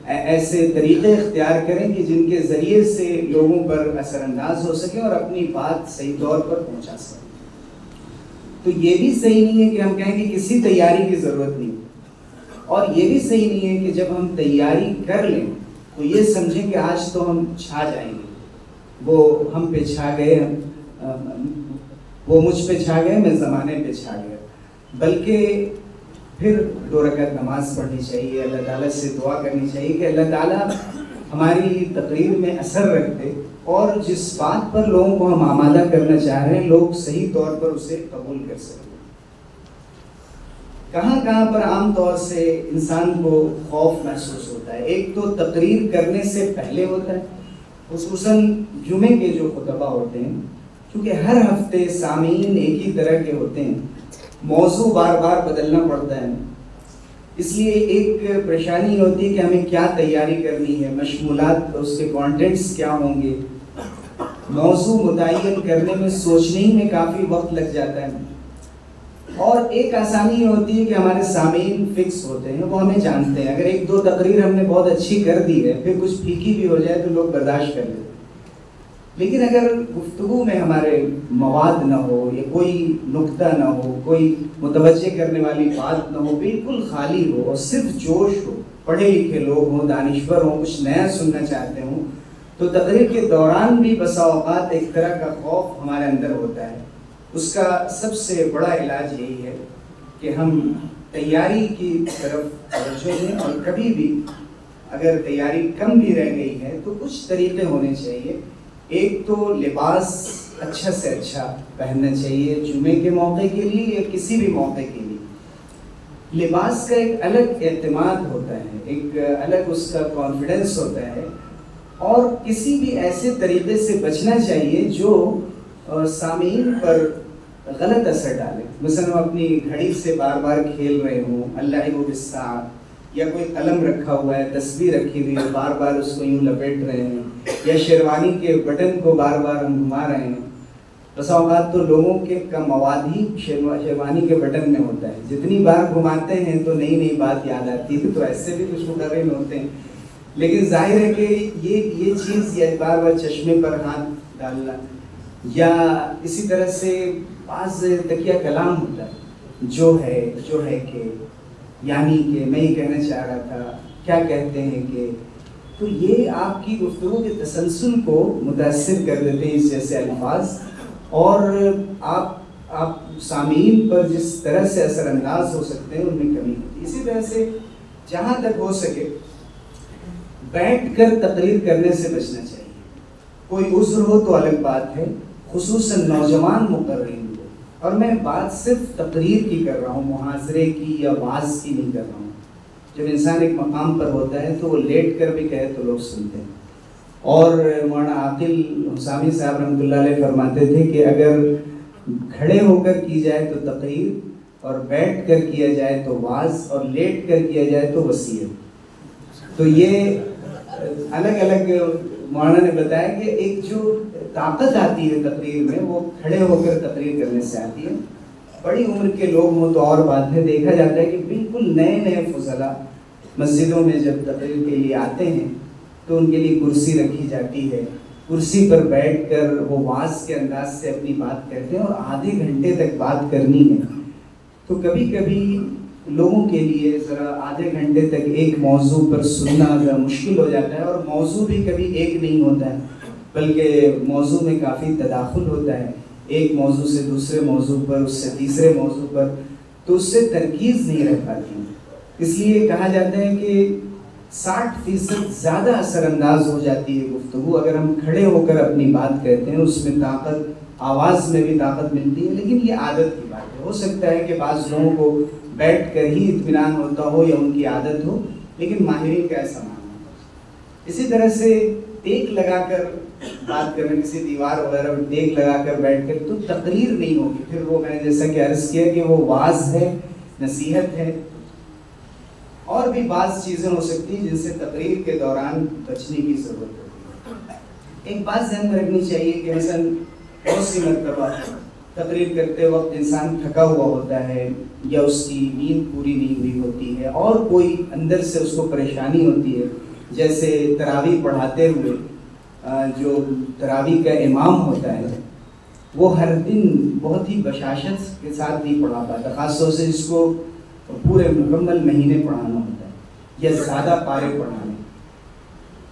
ایسے طریقے اختیار کریں کہ جن کے ذریعے سے لوگوں پر اثر انداز ہو سکیں اور اپنی بات صحیح طور پر پہنچا سکیں۔ تو یہ بھی صحیح نہیں ہے کہ ہم کہیں کہ کسی تیاری کی ضرورت نہیں، اور یہ بھی صحیح نہیں ہے کہ جب ہم تیاری کر لیں تو یہ سمجھیں کہ آج تو ہم چھا جائیں گے، وہ ہم پہ چھا گئے، وہ مجھ پہ چھا گئے، میں زمانے پہ چھا گیا۔ بلکہ پھر 2 رکعت نماز پڑھنی چاہیے، اللہ تعالیٰ سے دعا کرنی چاہیے کہ اللہ تعالیٰ ہماری تقریر میں اثر رکھ دے، اور جس بات پر لوگوں کو ہم آمادہ کرنا چاہ رہے ہیں لوگ صحیح طور پر اسے قبول کر سکیں۔ کہاں کہاں پر عام طور سے انسان کو خوف محسوس ہوتا ہے؟ ایک تو تقریر کرنے سے پہلے ہوتا ہے، خصوصاً جمعے کے جو خطبہ ہوتے ہیں، کیونکہ ہر ہفتے سامعین ایک ہی طرح کے ہوتے ہیں، موضوع بار بار بدلنا پڑتا ہے، اس لیے ایک پریشانی ہوتی ہے کہ ہمیں کیا تیاری کرنی ہے، مشمولات، اس کے کانٹینٹس کیا ہوں گے، موضوع متعین کرنے میں، سوچنے ہی میں کافی وقت لگ جاتا ہے۔ اور ایک آسانی یہ ہوتی ہے کہ ہمارے سامعین فکس ہوتے ہیں، وہ ہمیں جانتے ہیں، اگر 1-2 تقریر ہم نے بہت اچھی کر دی ہے، پھر کچھ پھیکی بھی ہو جائے تو لوگ برداشت کر لیتے ہیں۔ لیکن اگر گفتگو میں ہمارے مواد نہ ہو، یا کوئی نقطہ نہ ہو، کوئی متوجہ کرنے والی بات نہ ہو، بالکل خالی ہو اور صرف جوش ہو، پڑھے لکھے لوگ ہوں، دانشور ہوں، کچھ نیا سننا چاہتے ہوں، تو تقریر کے دوران بھی بسا اوقات ایک طرح کا خوف ہمارے اندر ہوتا ہے۔ اس کا سب سے بڑا علاج یہی ہے کہ ہم تیاری کی طرف توجہ دیں، اور کبھی بھی اگر تیاری کم بھی رہ گئی ہے تو کچھ طریقے ہونے چاہیے۔ ایک تو لباس اچھا سے اچھا پہننا چاہیے جمعے کے موقع کے لیے یا کسی بھی موقع کے لیے۔ لباس کا ایک الگ اعتماد ہوتا ہے، ایک الگ اس کا کانفیڈنس ہوتا ہے، اور کسی بھی ایسے طریقے سے بچنا چاہیے جو سامعین پر غلط اثر ڈالے۔ مثلا ہم اپنی گھڑی سے بار بار کھیل رہے ہوں، اللعب بالساعة، یا کوئی قلم رکھا ہوا ہے، تسبیح رکھی ہوئی ہے، بار بار اس کو یوں لپیٹ رہے ہیں، یا شیروانی کے بٹن کو بار بار ہم گھما رہے ہیں۔ بسا اوقات تو لوگوں کے کا مواد ہی شیروانی کے بٹن میں ہوتا ہے، جتنی بار گھماتے ہیں تو نئی نئی بات یاد آتی ہے، تو ایسے بھی کچھ مقرر ہوتے ہیں۔ لیکن ظاہر ہے کہ یہ چیز، یا بار بار چشمے پر ہاتھ ڈالنا، یا اسی طرح سے بعض تکیہ کلام ہوتا ہے، جو ہے کہ، یعنی کہ، میں یہ کہنا چاہ رہا تھا، کیا کہتے ہیں کہ، تو یہ آپ کی گفتگو کے تسلسل کو متاثر کر دیتے ہیں اس جیسے الفاظ، اور آپ سامعین پر جس طرح سے اثر انداز ہو سکتے ہیں ان میں کمی ہوتی ہے۔ اسی طرح سے جہاں تک ہو سکے بیٹھ کر تقریر کرنے سے بچنا چاہیے۔ کوئی عذر ہو تو الگ بات ہے، خصوصاً نوجوان مقررین کو، اور میں بات صرف تقریر کی کر رہا ہوں، محاضرے کی یا وعظ کی نہیں کر رہا ہوں۔ جب انسان ایک مقام پر ہوتا ہے تو وہ لیٹ کر بھی کہے تو لوگ سنتے ہیں۔ اور مولانا عاقل حسامی صاحب رحمۃ اللہ علیہ فرماتے تھے کہ اگر کھڑے ہو کر کی جائے تو تقریر، اور بیٹھ کر کیا جائے تو وعظ، اور لیٹ کر کیا جائے تو وصیت۔ تو یہ الگ الگ مولانا نے بتایا کہ ایک جو طاقت آتی ہے تقریر میں، وہ کھڑے ہو کر تقریر کرنے سے آتی ہے۔ بڑی عمر کے لوگ ہوں تو اور بات ہے، دیکھا جاتا ہے کہ بالکل نئے فضلاء مسجدوں میں جب تقریر کے لیے آتے ہیں تو ان کے لیے کرسی رکھی جاتی ہے، کرسی پر بیٹھ کر وہ واعظ کے انداز سے اپنی بات کرتے ہیں اور آدھے گھنٹے تک بات کرنی ہے. تو کبھی کبھی لوگوں کے لیے ذرا آدھے گھنٹے تک ایک موضوع پر سننا ذرا مشکل ہو جاتا ہے، اور موضوع بھی کبھی ایک نہیں ہوتا ہے بلکہ موضوع میں کافی تداخل ہوتا ہے، ایک موضوع سے دوسرے موضوع پر، اس سے تیسرے موضوع پر، تو اس سے ترکیز نہیں رہ پاتی. اس لیے کہا جاتا ہے کہ 60% زیادہ اثر انداز ہو جاتی ہے گفتگو اگر ہم کھڑے ہو کر اپنی بات کہتے ہیں. اس میں طاقت، آواز میں بھی طاقت ملتی ہے، لیکن یہ عادت کی بات ہے. ہو سکتا ہے کہ بعض لوگوں کو بیٹھ کر ہی اطمینان ہوتا ہو یا ان کی عادت ہو، لیکن ماہرین کا ایسا ماننا ہے. اسی طرح سے ٹیک لگا کر بات کرنا، کسی دیوار وغیرہ میں ٹیک لگا کر بیٹھ کر تو تقریر نہیں ہوگی. پھر وہ میں نے جیسا کہ عرض کیا کہ وہ واعظ ہے، نصیحت ہے، اور بھی بعض چیزیں ہو سکتی ہیں جن سے تقریر کے دوران بچنے کی ضرورت ہوتی ہے. ایک بات ذہن میں رکھنی چاہیے کہ مثلاً بہت سی مرتبہ تقریر کرتے وقت انسان تھکا ہوا ہوتا ہے، یا اس کی نیند پوری نہیں ہوئی ہوتی ہے، اور کوئی اندر سے اس کو پریشانی ہوتی ہے. جیسے تراویح پڑھاتے ہوئے جو تراویح کا امام ہوتا ہے وہ ہر دن بہت ہی بشاشت کے ساتھ نہیں پڑھا پاتا، خاص طور سے جس کو پورے مکمل مہینے پڑھانا ہوتا ہے یا زیادہ پارے پڑھانے،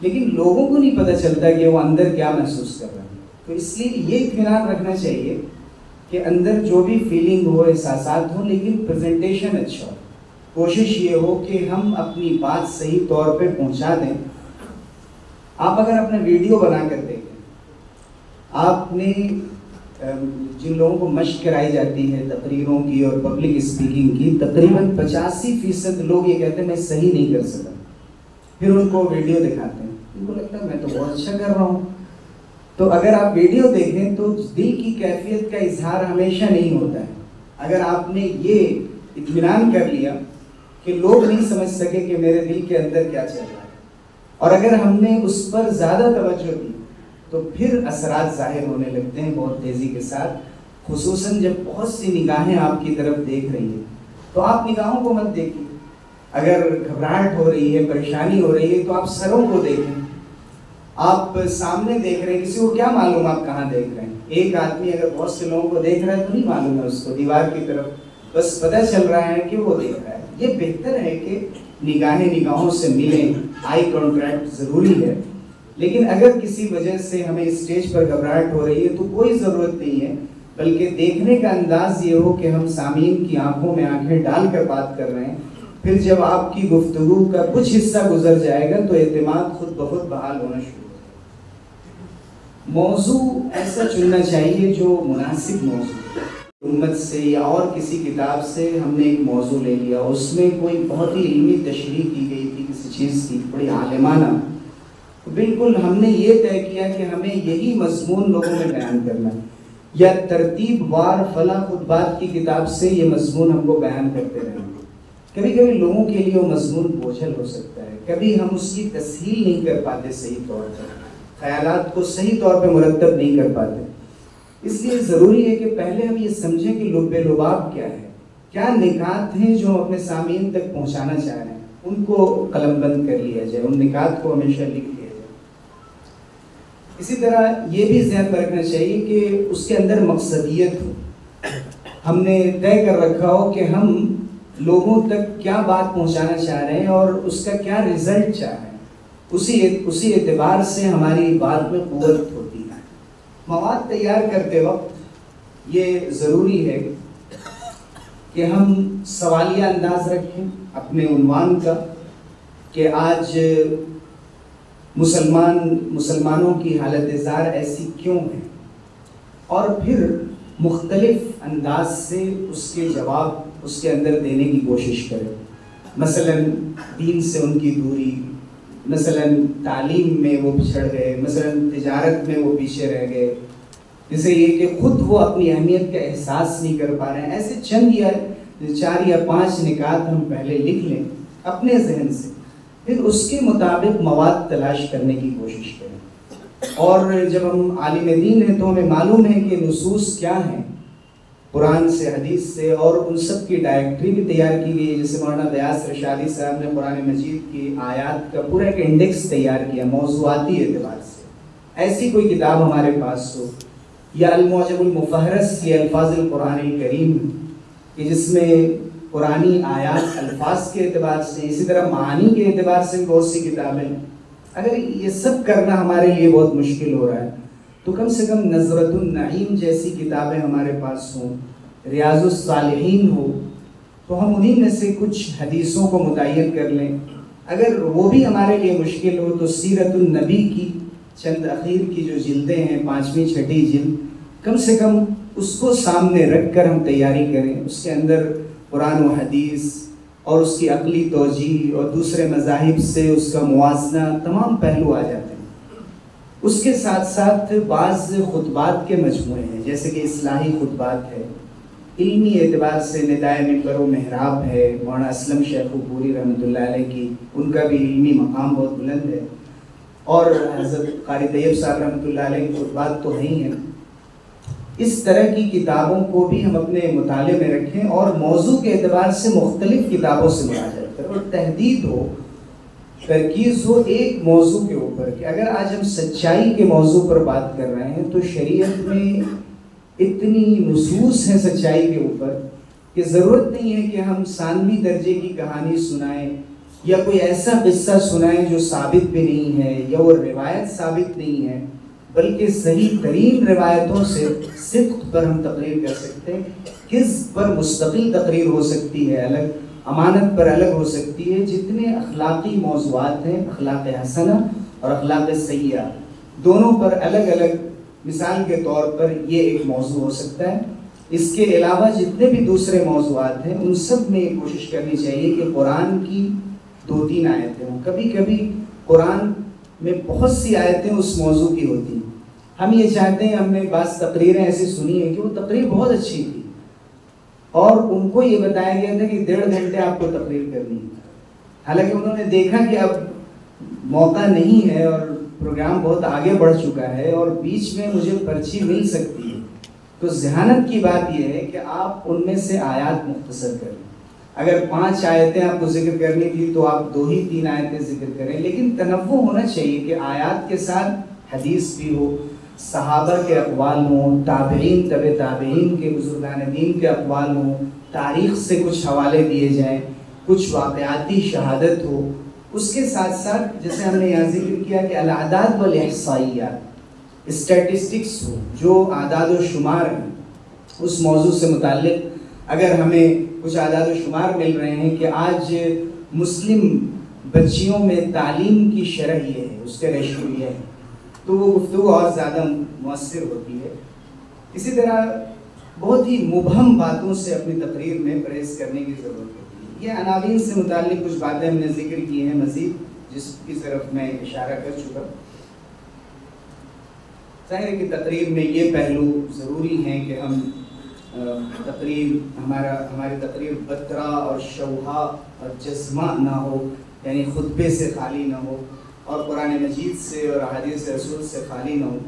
لیکن لوگوں کو نہیں پتہ چلتا کہ وہ اندر کیا محسوس کر رہے ہیں. تو اس لیے یہ اطمینان رکھنا چاہیے کہ اندر جو بھی فیلنگ ہو، احساسات ہوں، لیکن پریزنٹیشن اچھا ہو. کوشش یہ ہو کہ ہم اپنی بات صحیح طور پہ پہنچا دیں. آپ اگر اپنا ویڈیو بنا کر دیکھیں، آپ نے جن لوگوں کو مشق کرائی جاتی ہے تقریروں کی اور پبلک اسپیکنگ کی، تقریباً 85% لوگ یہ کہتے ہیں میں صحیح نہیں کر سکا. پھر ان کو ویڈیو دکھاتے ہیں، ان کو لگتا ہے میں تو بہت اچھا کر رہا ہوں. تو اگر آپ ویڈیو دیکھیں تو دل کی کیفیت کا اظہار ہمیشہ نہیں ہوتا ہے. اگر آپ نے یہ اطمینان کر لیا کہ لوگ نہیں سمجھ سکے کہ میرے دل کے اندر کیا چل رہا ہے، اور اگر ہم نے اس پر زیادہ توجہ دی تو پھر اثرات ظاہر ہونے لگتے ہیں بہت تیزی کے ساتھ. خصوصاً جب بہت سی نگاہیں آپ کی طرف دیکھ رہی ہیں تو آپ نگاہوں کو مت دیکھیں. اگر گھبراہٹ ہو رہی ہے، پریشانی ہو رہی ہے تو آپ سروں کو دیکھیں. آپ سامنے دیکھ رہے ہیں، کسی کو کیا معلوم آپ کہاں دیکھ رہے ہیں. ایک آدمی اگر بہت سے لوگوں کو دیکھ رہا ہے تو نہیں معلوم ہے اس کو دیوار کی طرف، بس پتہ چل رہا ہے کہ وہ دیکھ رہا ہے. یہ بہتر ہے کہ نگاہیں نگاہوں سے ملیں، آئی کانٹیکٹ ضروری ہے. لیکن اگر کسی وجہ سے ہمیں اسٹیج پر گھبراہٹ ہو رہی ہے تو کوئی ضرورت نہیں ہے، بلکہ دیکھنے کا انداز یہ ہو کہ ہم سامعین کی آنکھوں میں آنکھیں ڈال کر بات کر رہے ہیں. پھر جب آپ کی گفتگو کا کچھ حصہ گزر جائے گا تو اعتماد خود بخود بحال ہونا شروع ہو جائے گا. موضوع ایسا چننا چاہیے جو مناسب موضوع. امت سے یا اور کسی کتاب سے ہم نے ایک موضوع لے لیا، اس میں کوئی بہت ہی علمی تشریح کی گئی تھی کسی چیز کی، بڑی عالمانہ، بالکل ہم نے یہ طے کیا کہ ہمیں یہی مضمون لوگوں میں بیان کرنا ہے، یا ترتیب وار فلاں خطبات کی کتاب سے یہ مضمون ہم کو بیان کرتے رہیں گے. کبھی کبھی لوگوں کے لیے وہ مضمون بوجھل ہو سکتا ہے، کبھی ہم اس کی تسہیل نہیں کر پاتے صحیح طور پر، خیالات کو صحیح طور پہ مرتب نہیں کر پاتے. اس لیے ضروری ہے کہ پہلے ہم یہ سمجھیں کہ لب لباب کیا ہے، کیا نکات ہیں جو ہم اپنے سامعین تک پہنچانا چاہ رہے ہیں. ان کو قلم بند کر لیا جائے، ان نکات کو ہمیشہ لکھ لیا جائے. اسی طرح یہ بھی ذہن میں رکھنا چاہیے کہ اس کے اندر مقصدیت ہو. ہم نے طے کر رکھا ہو کہ ہم لوگوں تک کیا بات پہنچانا چاہ رہے ہیں اور اس کا کیا رزلٹ چاہ رہے ہیں. اسی اعتبار سے ہماری بات میں قوت ہوتی ہے. مواد تیار کرتے وقت یہ ضروری ہے کہ ہم سوالیہ انداز رکھیں اپنے عنوان کا، کہ آج مسلمانوں کی حالت زار ایسی کیوں ہے، اور پھر مختلف انداز سے اس کے جواب اس کے اندر دینے کی کوشش کریں. مثلا دین سے ان کی دوری، مثلا تعلیم میں وہ پچھڑ گئے، مثلا تجارت میں وہ پیچھے رہ گئے، جیسے یہ کہ خود وہ اپنی اہمیت کا احساس نہیں کر پا رہے ہیں. ایسے چند یا 4 یا 5 نکات ہم پہلے لکھ لیں اپنے ذہن سے، پھر اس کے مطابق مواد تلاش کرنے کی کوشش کریں. اور جب ہم عالم دین ہیں تو ہمیں معلوم ہے کہ نصوص کیا ہیں، قرآن سے، حدیث سے، اور ان سب کی ڈائریکٹری بھی تیار کی گئی ہے. جیسے مولانا بیاس رشادی صاحب نے قرآن مجید کی آیات کا پورا ایک انڈیکس تیار کیا موضوعاتی اعتبار سے. ایسی کوئی کتاب ہمارے پاس ہو، یا المعجم المفہرس یہ الفاظ القرآن الکریم کہ جس میں قرآنی آیات الفاظ کے اعتبار سے، اسی طرح معانی کے اعتبار سے بہت سی کتابیں. اگر یہ سب کرنا ہمارے لیے بہت مشکل ہو رہا ہے تو کم سے کم نظرۃ النعیم جیسی کتابیں ہمارے پاس ہوں، ریاض الصالحین ہو، تو ہم انہی میں سے کچھ حدیثوں کو متعین کر لیں. اگر وہ بھی ہمارے لیے مشکل ہو تو سیرت النبی کی چند اخیر کی جو جلدیں ہیں، 5ویں 6ٹھی جلد، کم سے کم اس کو سامنے رکھ کر ہم تیاری کریں. اس کے اندر قرآن و حدیث اور اس کی عقلی توجیہ اور دوسرے مذاہب سے اس کا موازنہ، تمام پہلو آ جاتے ہیں. اس کے ساتھ ساتھ بعض خطبات کے مجموعے ہیں، جیسے کہ اصلاحی خطبات ہے، علمی اعتبار سے ندائے منبر و محراب ہے، مولانا اسلم شیخ پوری رحمۃ اللہ علیہ کی، ان کا بھی علمی مقام بہت بلند ہے، اور حضرت قاری طیب صاحب رحمۃ اللہ علیہ کی خطبات تو ہی ہیں. اس طرح کی کتابوں کو بھی ہم اپنے مطالعے میں رکھیں، اور موضوع کے اعتبار سے مختلف کتابوں سے مراجعت کریں، اور تحدید ہو، ترکیز ہو ایک موضوع کے اوپر. کہ اگر آج ہم سچائی کے موضوع پر بات کر رہے ہیں تو شریعت میں اتنی نصوص ہیں سچائی کے اوپر کہ ضرورت نہیں ہے کہ ہم ثانوی درجے کی کہانی سنائیں یا کوئی ایسا قصہ سنائیں جو ثابت بھی نہیں ہے یا وہ روایت ثابت نہیں ہے، بلکہ صحیح ترین روایتوں سے صدق پر ہم تقریر کر سکتے ہیں. کذب پر مستقل تقریر ہو سکتی ہے الگ، امانت پر الگ ہو سکتی ہے. جتنے اخلاقی موضوعات ہیں، اخلاق حسنہ اور اخلاق سیئہ، دونوں پر الگ الگ، مثال کے طور پر یہ ایک موضوع ہو سکتا ہے. اس کے علاوہ جتنے بھی دوسرے موضوعات ہیں ان سب میں یہ کوشش کرنی چاہیے کہ قرآن کی 2-3 آیتیں ہوں. کبھی کبھی قرآن میں بہت سی آیتیں اس موضوع کی ہوتی ہیں. ہم یہ چاہتے ہیں، ہم نے بعض تقریریں ایسی سنی ہیں کہ وہ تقریر بہت اچھی تھی اور ان کو یہ بتایا گیا تھا کہ 1.5 گھنٹے آپ کو تقریر کرنی ہے، حالانکہ انہوں نے دیکھا کہ اب موقع نہیں ہے اور پروگرام بہت آگے بڑھ چکا ہے اور بیچ میں مجھے پرچی مل سکتی ہے. تو ذہانت کی بات یہ ہے کہ آپ ان میں سے آیات مختصر کریں. اگر 5 آیتیں آپ کو ذکر کرنی تھی تو آپ 2 ہی 3 آیتیں ذکر کریں، لیکن تنوع ہونا چاہیے کہ آیات کے ساتھ حدیث بھی ہو، صحابہ کے اقوال ہوں، تابعین، تبع تابعین کے، بزرگان دین کے اقوال ہوں، تاریخ سے کچھ حوالے دیے جائیں، کچھ واقعاتی شہادت ہو. اس کے ساتھ ساتھ جیسے ہم نے یہاں ذکر کیا کہ الاعداد والاحصائیات، اسٹیٹسٹکس ہو، جو اعداد و شمار ہیں اس موضوع سے متعلق. اگر ہمیں کچھ اعداد و شمار مل رہے ہیں کہ آج مسلم بچیوں میں تعلیم کی شرح یہ ہے، اس کے ریشو یہ ہے، تو وہ گفتگو اور زیادہ مؤثر ہوتی ہے. اسی طرح بہت ہی مبہم باتوں سے اپنی تقریر میں پرہیز کرنے کی ضرورت ہوتی ہے. یہ عناوین سے متعلق کچھ باتیں ہم نے ذکر کی ہیں مزید، جس کی طرف میں اشارہ کر چکا. ظاہر ہے کہ تقریر میں یہ پہلو ضروری ہیں کہ ہم ہماری تقریر بترا اور شوہا اور جذمہ نہ ہو، یعنی خطبے سے خالی نہ ہو اور قرآن مجید سے اور احادیث رسول سے خالی نہ ہو.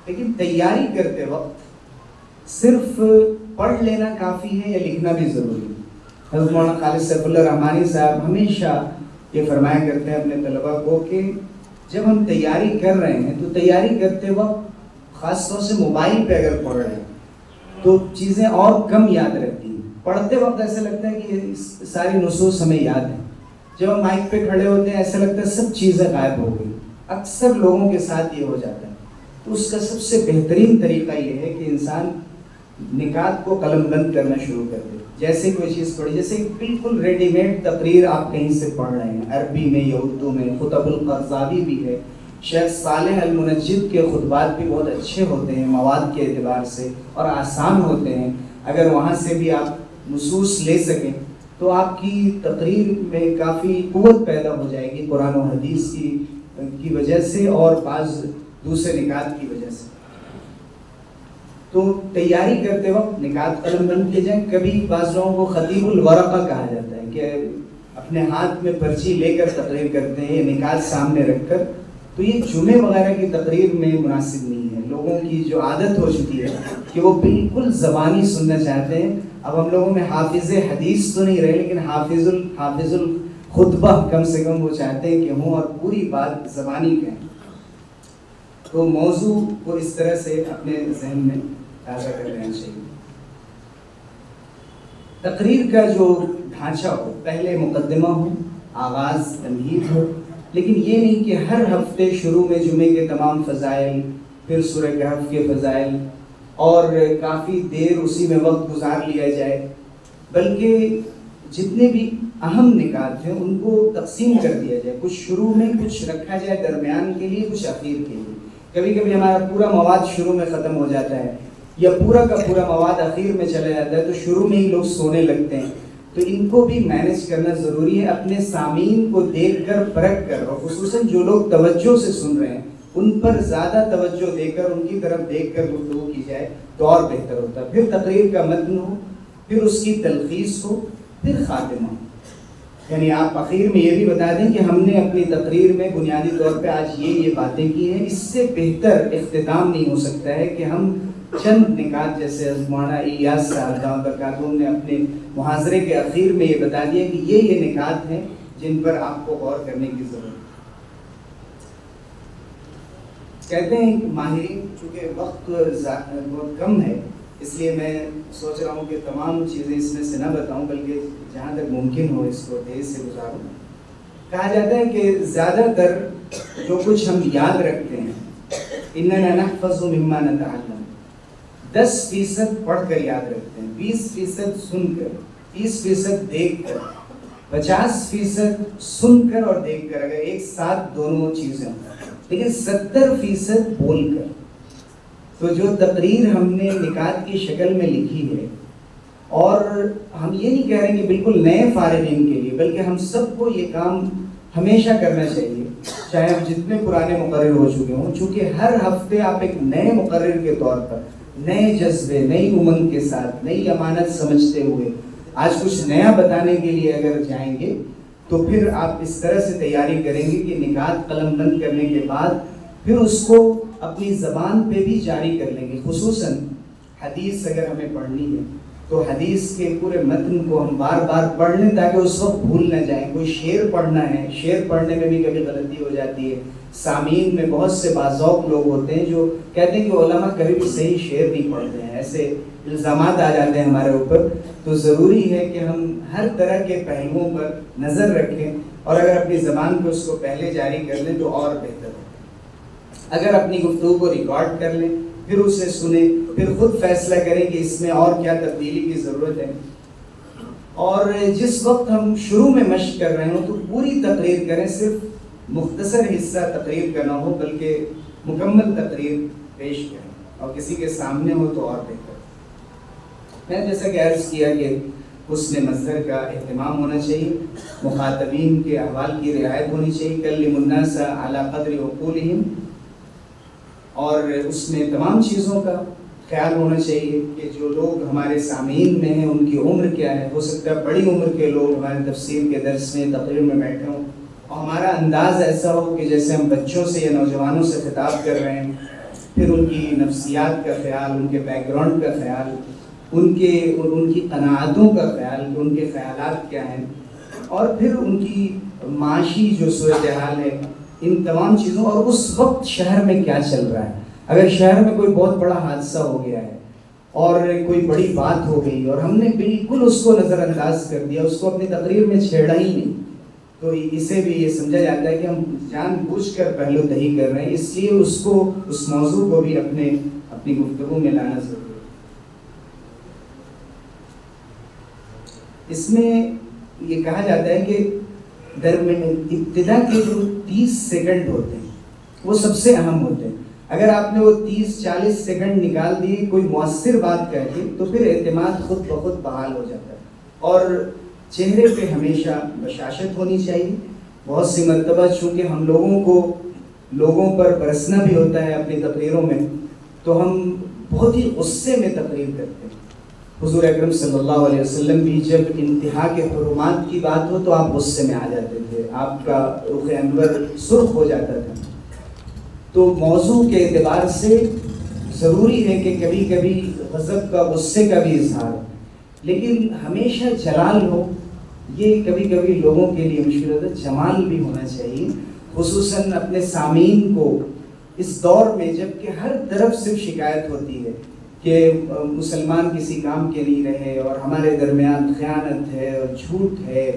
لیکن تیاری کرتے وقت صرف پڑھ لینا کافی ہے یا لکھنا بھی ضروری ہے؟ حضرت مولانا خالد سیف اللہ رحمانی صاحب ہمیشہ یہ فرمایا کرتے ہیں اپنے طلباء کو کہ جب ہم تیاری کر رہے ہیں تو تیاری کرتے وقت خاص طور سے موبائل پہ اگر پڑھ رہے ہیں تو چیزیں اور کم یاد رہتی ہیں. پڑھتے وقت ایسا لگتا ہے کہ ساری نصوص ہمیں یاد ہیں. جب ہم مائک پہ کھڑے ہوتے ہیں ایسا لگتا ہے سب چیزیں غائب ہو گئی. اکثر لوگوں کے ساتھ یہ ہو جاتا ہے. تو اس کا سب سے بہترین طریقہ یہ ہے کہ انسان نکات کو قلم بند کرنا شروع کر دے. جیسے کوئی چیز پڑھی، جیسے بالکل ریڈی میڈ تقریر آپ کہیں سے پڑھ رہے ہیں، عربی میں یا اردو میں، خطب القرضاوی بھی ہے، شیخ صالح المنجد کے خطبات بھی بہت اچھے ہوتے ہیں مواد کے اعتبار سے اور آسان ہوتے ہیں. اگر وہاں سے بھی آپ نصوص لے سکیں تو آپ کی تقریر میں کافی قوت پیدا ہو جائے گی قرآن و حدیث کی وجہ سے اور بعض دوسرے نکات کی وجہ سے. تو تیاری کرتے وقت نکات قلم بند کیے جائیں. کبھی بعض لوگوں کو خطیب الورقہ کہا جاتا ہے کہ اپنے ہاتھ میں پرچی لے کر تقریر کرتے ہیں نکات سامنے رکھ کر. تو یہ جمعے وغیرہ کی تقریر میں مناسب نہیں ہے. لوگوں کی جو عادت ہو چکی ہے کہ وہ بالکل زبانی سننا چاہتے ہیں. اب ہم لوگوں میں حافظ حدیث تو نہیں رہے, لیکن حافظ الخطبہ کم سے کم وہ چاہتے ہیں کہ ہوں اور پوری بات زبانی کہیں. تو موضوع کو اس طرح سے اپنے ذہن میں تازہ کر لینا چاہیے. تقریر کا جو ڈھانچہ ہو, پہلے مقدمہ ہو, آغاز تمہید ہو, لیکن یہ نہیں کہ ہر ہفتے شروع میں جمعے کے تمام فضائل, پھر سورہ کہف کے فضائل اور کافی دیر اسی میں وقت گزار لیا جائے, بلکہ جتنے بھی اہم نکات ہیں ان کو تقسیم کر دیا جائے. کچھ شروع میں, کچھ رکھا جائے درمیان کے لیے, کچھ اخیر کے لیے. کبھی کبھی ہمارا پورا مواد شروع میں ختم ہو جاتا ہے یا پورا کا پورا مواد اخیر میں چلا جاتا ہے, تو شروع میں ہی لوگ سونے لگتے ہیں. تو ان کو بھی مینیج کرنا ضروری ہے, اپنے سامعین کو دیکھ کر پرکھ کر, اور خصوصاً جو لوگ توجہ سے سن رہے ہیں ان پر زیادہ توجہ دے کر, ان کی طرف دیکھ کر گفتگو کی جائے تو اور بہتر ہوتا ہے. پھر تقریر کا متن ہو, پھر اس کی تلخیص ہو, پھر خاتمہ ہو. یعنی آپ اخیر میں یہ بھی بتا دیں کہ ہم نے اپنی تقریر میں بنیادی طور پہ آج یہ باتیں کی ہیں. اس سے بہتر اختتام نہیں ہو سکتا ہے کہ ہم چند نکات, جیسے مولانا الیاس صاحب دامت برکاتہ نے اپنے محاضرے کے اخیر میں یہ بتا دیا کہ یہ نکات ہیں جن پر آپ کو غور کرنے کی ضرورت ہے. کہتے ہیں کہ ماہرین, چونکہ وقت بہت کم ہے اس لیے میں سوچ رہا ہوں کہ تمام چیزیں اس میں سے نہ بتاؤں, بلکہ جہاں تک ممکن ہو اس کو تیز سے گزاروں. کہا جاتا ہے کہ زیادہ تر جو کچھ ہم یاد رکھتے ہیں, اننا نحفظ مما نتعلم, 10% پڑھ کر یاد رکھتے ہیں, 20% سن کر, 30% دیکھ کر, 50% سن کر اور دیکھ کر, اگر ایک ساتھ دونوں چیزیں ہوں, لیکن 70% بول کر. تو جو تقریر ہم نے نکات کی شکل میں لکھی ہے, اور ہم یہ نہیں کہہ رہے کہ بالکل نئے فارغین کے لیے, بلکہ ہم سب کو یہ کام ہمیشہ کرنا چاہیے, چاہے ہم جتنے پرانے مقرر ہو چکے ہوں. چونکہ ہر ہفتے آپ ایک نئے مقرر کے طور پر نئے جذبے, نئی امنگ کے ساتھ, نئی امانت سمجھتے ہوئے آج کچھ نیا بتانے کے لیے اگر جائیں گے تو پھر آپ اس طرح سے تیاری کریں گے کہ نکات قلم بند کرنے کے بعد پھر اس کو اپنی زبان پہ بھی جاری کر لیں گے. خصوصاً حدیث اگر ہمیں پڑھنی ہے تو حدیث کے پورے متن کو ہم بار بار پڑھ لیں تاکہ اس وقت بھول نہ جائیں. کوئی شعر پڑھنا ہے, شعر پڑھنے میں بھی کبھی غلطی ہو جاتی ہے. سامعین میں بہت سے باذوق لوگ ہوتے ہیں جو کہتے ہیں کہ علماء کبھی بھی صحیح شعر نہیں پڑھتے ہیں, ایسے الزامات آ جاتے ہیں ہمارے اوپر. تو ضروری ہے کہ ہم ہر طرح کے پہلوؤں پر نظر رکھیں, اور اگر اپنی زبان پہ اس کو پہلے جاری کر لیں تو اور بہتر ہو. اگر اپنی گفتگو کو ریکارڈ کر لیں, پھر اسے سنیں, پھر خود فیصلہ کریں کہ اس میں اور کیا تبدیلی کی ضرورت ہے. اور جس وقت ہم شروع میں مشق کر رہے ہوں تو پوری تقریر کریں, صرف مختصر حصہ تقریر کا نہ ہو بلکہ مکمل تقریر پیش کریں, اور کسی کے سامنے ہو تو اور بہتر. میں جیسا کہ عرض کیا کہ حسن منظر کا اہتمام ہونا چاہیے, مخاطبین کے احوال کی رعایت ہونی چاہیے, کلم الناس علی قدر عقولہم, اور اس میں تمام چیزوں کا خیال ہونا چاہیے کہ جو لوگ ہمارے سامعین میں ہیں ان کی عمر کیا ہے. ہو سکتا ہے بڑی عمر کے لوگ ہمارے تفسیر کے درس میں, تقریر میں بیٹھے ہوں, اور ہمارا انداز ایسا ہو کہ جیسے ہم بچوں سے یا نوجوانوں سے خطاب کر رہے ہیں. پھر ان کی نفسیات کا خیال, ان کے بیک گراؤنڈ کا خیال, ان کی قناعتوں کا خیال کہ ان کے خیالات کیا ہیں, اور پھر ان کی معاشی جو صورتحال ہے, ان تمام چیزوں, اور اس وقت شہر میں کیا چل رہا ہے. اگر شہر میں کوئی بہت بڑا حادثہ ہو گیا ہے اور کوئی بڑی بات ہو گئی اور ہم نے بالکل اس کو نظر انداز کر دیا, اس کو اپنی تقریر میں چھیڑا ہی نہیں, تو اسے بھی یہ سمجھا جاتا ہے کہ ہم جان بوجھ کر پہلو دہی کر رہے ہیں. اس لیے اس موضوع کو بھی اپنی گفتگو میں لانا ضروری ہے. اس میں یہ کہا جاتا ہے کہ ابتدا کے جو 30 سیکنڈ ہوتے ہیں وہ سب سے اہم ہوتے ہیں. اگر آپ نے وہ 30-40 سیکنڈ نکال دیے کوئی مؤثر بات کر کے تو پھر اعتماد خود بخود بحال ہو جاتا ہے. اور چہرے پہ ہمیشہ بشاشت ہونی چاہیے. بہت سی مرتبہ چونکہ ہم لوگوں کو لوگوں پر برسنا بھی ہوتا ہے اپنی تقریروں میں, تو ہم بہت ہی غصے میں تقریر کرتے ہیں. حضور اکرم صلی اللہ علیہ وسلم بھی جب انتہا کے حرمات کی بات ہو تو آپ غصے میں آ جاتے تھے, آپ کا رخ انور سرخ ہو جاتا تھا. تو موضوع کے اعتبار سے ضروری ہے کہ کبھی کبھی غضب کا، غصے کا بھی اظہار ہو، لیکن ہمیشہ جلال ہو یہ کبھی کبھی لوگوں کے لیے مشکل ہوتا ہے۔ جمال بھی ہونا چاہیے، خصوصاً اپنے سامعین کو اس دور میں جب کہ ہر طرف صرف شکایت ہوتی ہے کہ مسلمان کسی کام کے نہیں رہے، اور ہمارے درمیان خیانت ہے اور جھوٹ ہے،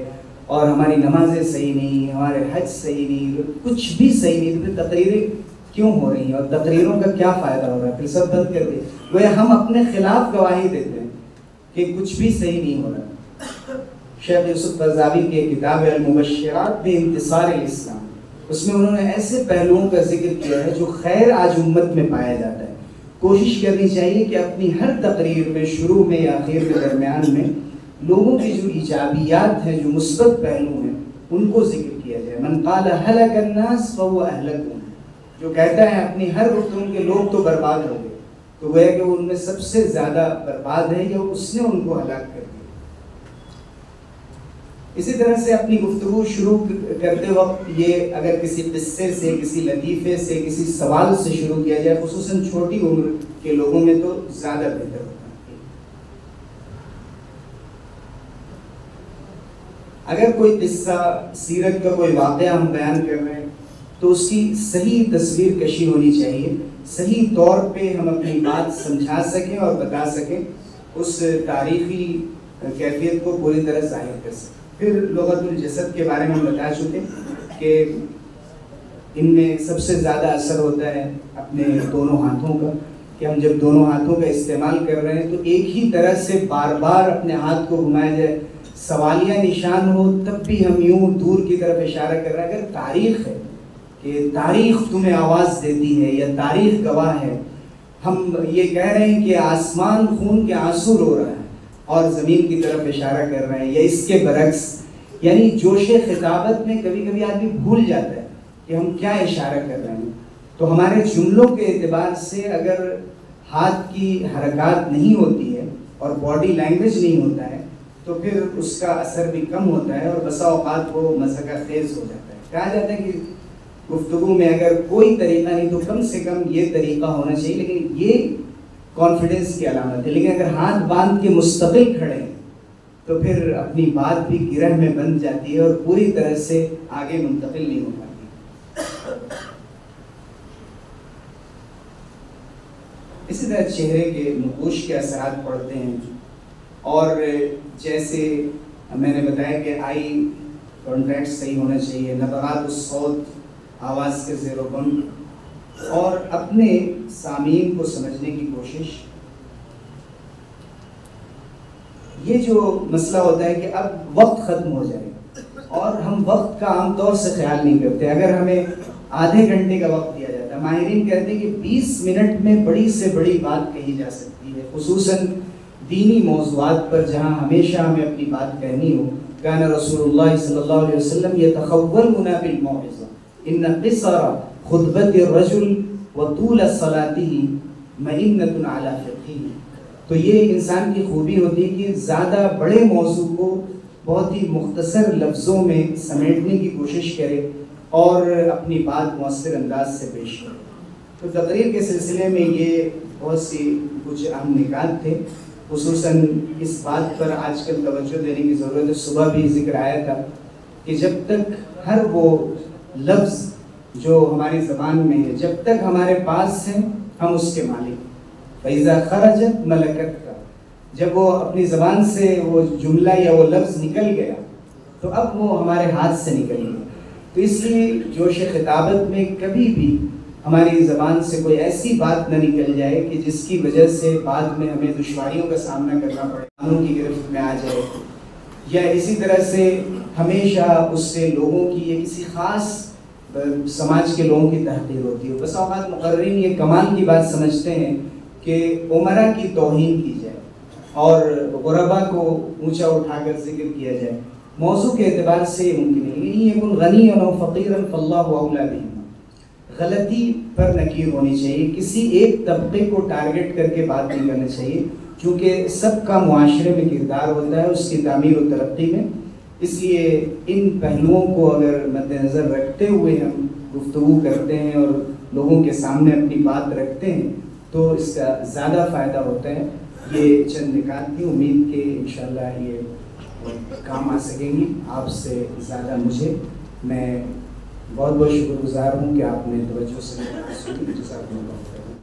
اور ہماری نمازیں صحیح نہیں، ہمارے حج صحیح نہیں، کچھ بھی صحیح نہیں، تو پھر تقریریں کیوں ہو رہی ہیں اور تقریروں کا کیا فائدہ ہو رہا ہے؟ پھر سب بند کر دیں، وہ ہم اپنے خلاف گواہی دیتے ہیں کہ کچھ بھی صحیح نہیں ہو رہا۔ شیخ یوسف قرضاوی کی کتاب المبشرات بانتصار الاسلام، اس میں انہوں نے ایسے پہلوؤں کا ذکر کیا ہے جو خیر آج امت میں پایا جاتا ہے۔ کوشش کرنی چاہیے کہ اپنی ہر تقریر میں، شروع میں یا آخر میں، درمیان میں، لوگوں کی جو ایجابیات ہیں، جو مثبت پہلو ہیں، ان کو ذکر کیا جائے۔ من قال ہلک الناس فهو اہلکهم، جو کہتا ہے اپنی ہر گفتگو کے لوگ تو برباد ہو گئے، تو وہ ہے کہ ان میں سب سے زیادہ برباد ہے یا اس نے ان کو ہلاک کر دیا۔ اسی طرح سے اپنی گفتگو شروع کرتے وقت یہ اگر کسی قصے سے، کسی لطیفے سے، کسی سوال سے شروع کیا جائے، خصوصاً چھوٹی عمر کے لوگوں میں، تو زیادہ بہتر ہوتا ہے۔ اگر کوئی قصہ، سیرت کا کوئی واقعہ ہم بیان کر رہے ہیں تو اس کی صحیح تصویر کشی ہونی چاہیے، صحیح طور پہ ہم اپنی بات سمجھا سکیں اور بتا سکیں، اس تاریخی کیفیت کو پوری طرح ظاہر کر سکیں۔ پھر لغت الجسد کے بارے میں ہم بتا چکے کہ ان میں سب سے زیادہ اثر ہوتا ہے اپنے دونوں ہاتھوں کا، کہ ہم جب دونوں ہاتھوں کا استعمال کر رہے ہیں تو ایک ہی طرح سے بار بار اپنے ہاتھ کو گھمایا جائے، سوالیہ نشان ہو تب بھی ہم یوں دور کی طرف اشارہ کر رہے ہیں۔ اگر تاریخ ہے کہ تاریخ تمہیں آواز دیتی ہے یا تاریخ گواہ ہے، ہم یہ کہہ رہے ہیں کہ آسمان خون کے آنسو رو رہا ہے اور زمین کی طرف اشارہ کر رہے ہیں، یا اس کے برعکس، یعنی جوش خطابت میں کبھی کبھی آدمی بھول جاتا ہے کہ ہم کیا اشارہ کر رہے ہیں۔ تو ہمارے جملوں کے اعتبار سے اگر ہاتھ کی حرکات نہیں ہوتی ہے اور باڈی لینگویج نہیں ہوتا ہے تو پھر اس کا اثر بھی کم ہوتا ہے اور بسا اوقات وہ مضحکہ خیز ہو جاتا ہے۔ کہا جاتا ہے کہ گفتگو میں اگر کوئی طریقہ نہیں تو کم سے کم یہ طریقہ ہونا چاہیے، لیکن یہ کانفیڈنس کی علامت ہے۔ لیکن اگر ہاتھ باندھ کے مستقل کھڑے ہیں تو پھر اپنی بات بھی گرہ میں بند جاتی ہے اور پوری طرح سے آگے منتقل نہیں ہو پاتی۔ اسی طرح چہرے کے نقوش کے اثرات پڑتے ہیں، اور جیسے میں نے بتایا کہ آئی کانٹیکٹ صحیح ہونا چاہیے، نبرات الصوت، آواز کے زیر و بم، اور اپنے سامعین کو سمجھنے کی کوشش۔ یہ جو مسئلہ ہوتا ہے کہ اب وقت ختم ہو جائے اور ہم وقت کا عام طور سے خیال نہیں کرتے۔ اگر ہمیں آدھے گھنٹے کا وقت دیا جاتا ہے، ماہرین کہتے ہیں کہ 20 منٹ میں بڑی سے بڑی بات کہی جا سکتی ہے، خصوصاً دینی موضوعات پر جہاں ہمیشہ ہمیں اپنی بات کہنی ہو۔ کان رسول اللہ صلی اللہ علیہ وسلم یتخولنا بالموعظہ ان قصر خطبۃ الرجل وطول صلاتہ مئنۃ علی فقہہ۔ تو یہ انسان کی خوبی ہوتی ہے کہ زیادہ بڑے موضوع کو بہت ہی مختصر لفظوں میں سمیٹنے کی کوشش کرے اور اپنی بات مؤثر انداز سے پیش کرے۔ تو تقریر کے سلسلے میں یہ بہت سی کچھ اہم نکات تھے، خصوصاً اس بات پر آج کل توجہ دینے کی ضرورت ہے۔ صبح بھی ذکر آیا تھا کہ جب تک ہر وہ لفظ جو ہماری زبان میں ہے جب تک ہمارے پاس ہے ہم اس کے مالک۔ فَإِذَا خَرَجَتْ مَلَكَتْ کا، جب وہ اپنی زبان سے وہ جملہ یا وہ لفظ نکل گیا تو اب وہ ہمارے ہاتھ سے نکل گیا۔ تو اس لیے جوش خطابت میں کبھی بھی ہماری زبان سے کوئی ایسی بات نہ نکل جائے کہ جس کی وجہ سے بعد میں ہمیں دشواریوں کا سامنا کرنا پڑے، قانون کی گرفت میں آ جائے، یا اسی طرح سے ہمیشہ اس سے لوگوں کی یا کسی خاص سماج کے لوگوں کی تحقیر ہوتی ہے۔ بس اوقات مقررین یہ کمال کی بات سمجھتے ہیں کہ عمرہ کی توہین کی جائے اور غربا کو اونچا اٹھا کر ذکر کیا جائے۔ موضوع کے اعتبار سے یہ ممکن ہے، لیکن یہ غنی اور فقیرا فاللہ اولی بہما، غلطی پر نکیر ہونی چاہیے، کسی ایک طبقے کو ٹارگٹ کر کے بات نہیں کرنا چاہیے، چونکہ سب کا معاشرے میں کردار ہوتا ہے اس کی تعمیر و ترقی میں۔ اس لیے ان پہلوؤں کو اگر مد نظر رکھتے ہوئے ہم گفتگو کرتے ہیں اور لوگوں کے سامنے اپنی بات رکھتے ہیں تو اس کا زیادہ فائدہ ہوتا ہے. یہ چند نکات تھی، امید کہ انشاءاللہ یہ کام آ سکیں گی آپ سے زیادہ مجھے. میں بہت بہت شکر گزار ہوں کہ آپ نے توجہ سے سنی. جزاکم اللہ.